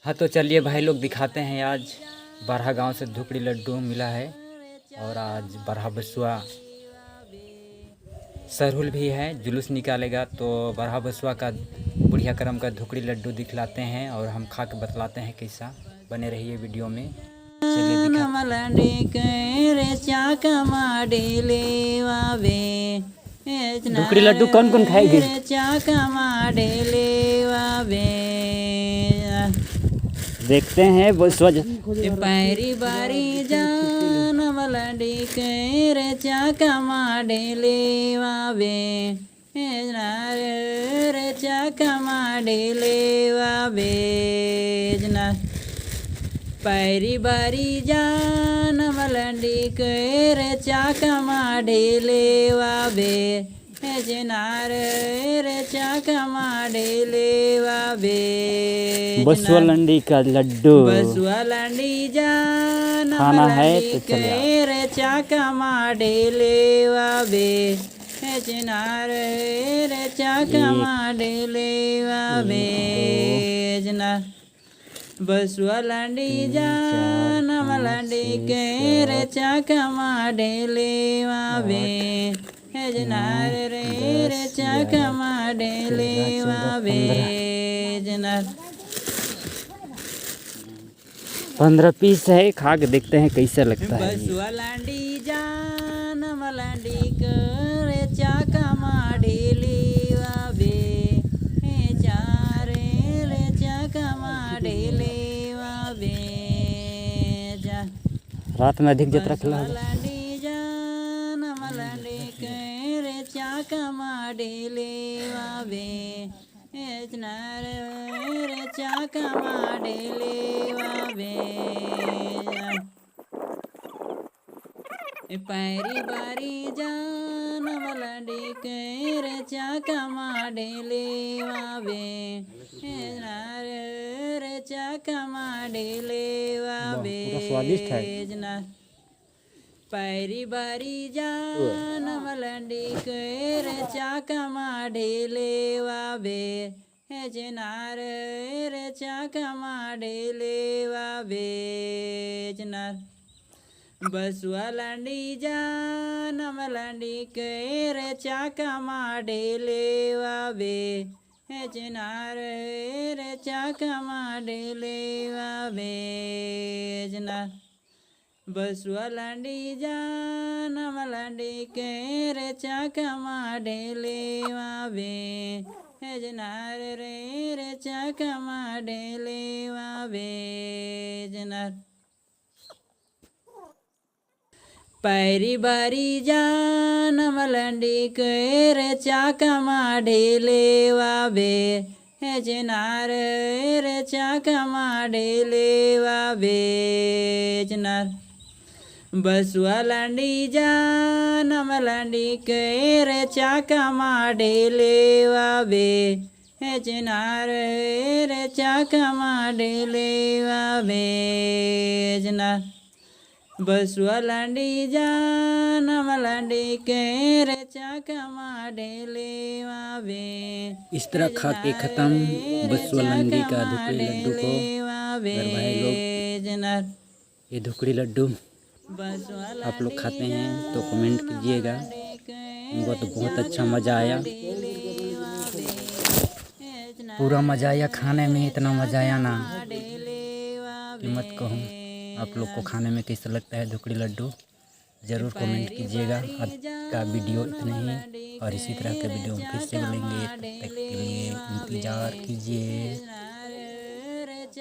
हाँ तो चलिए भाई लोग दिखाते हैं। आज बरहा गांव से धुकड़ी लड्डू मिला है और आज बरहा बसुआ सरहुल भी है, जुलूस निकालेगा तो बरहा बसुआ का बुढ़िया करम का धुकड़ी लड्डू दिखलाते हैं और हम खा के बतलाते हैं कैसा। बने रहिए वीडियो में। चलिए धुकड़ी लड्डू कौन कौन खाएगी? देखते हैं पैरी बारी जान मलंडी के रे चाका माडेले वावे रे चाका माडेले वावे जना पैरी बारी जान मलंडी के रे चाका माडेले वावे जनार रे चाका माडेले वावे बसुआ लंडी का लड्डू बसुआ लंडी जान खाना है तो चलिए रे चाका माडेले वावे जनार रे चाका माडेले वावे जनार बसुआ लंडी जान मलंडी के रे चाका माडेले वावे जनार रे चाका माडेले वावे जनार 15 पीस है, खा के देखते हैं कैसा लगता है। बसुआ लंडी जान मलंडी के चाका माडेले वावे चार रे चाका माडेले वावे रात में अधिक जतरा खिला लंडी जान मलंडी के रे चाका माडेले वावे जनार रे चाका माडेले वावे पैरी बारी जान मलंडी के रे चाका माडेले वावे जनार रे चाका माडेले वावे स्वादिष्ट है। जनार पैरी बारी जान मलंडी के रे चाका माडेले वावे जनार रे चाका माडेले वावे जनार बसुआ लंडी जान मलंडी के रे चाका माडेले वावे जनार रे चाका माडेले वावे जनार बसुआ लंडी जान मलंडी के रे चाका माडेले वावे जनार रे चाका माडेले वावे जनार पैरी बारी जान मलंडी के रे चाका माडेले वावे जनार रे चाका माडेले वावे जनार बसुआ लंडी जान मलंडी के रे चाका माडेले वावे जनार रे चाका माडेले वावे जनार बसुआ लंडी जान मलंडी के रे चाका माडेले वावे। इस तरह खा के खत्म बसुआ लंडी का धुकड़ी लड्डू को। अगर भाई लोग ये धुकड़ी लड्डू आप लोग खाते हैं तो कमेंट कीजिएगा। हमको तो बहुत अच्छा मज़ा आया, पूरा मज़ा आया खाने में। इतना मज़ा आया ना कि मत कहूँ। आप लोग को खाने में कैसा लगता है धुकड़ी लड्डू ज़रूर कमेंट कीजिएगा। आज का वीडियो इतने ही और इसी तरह के वीडियो हम फिर से मिलेंगे। तब तक के लिए इंतज़ार कीजिए।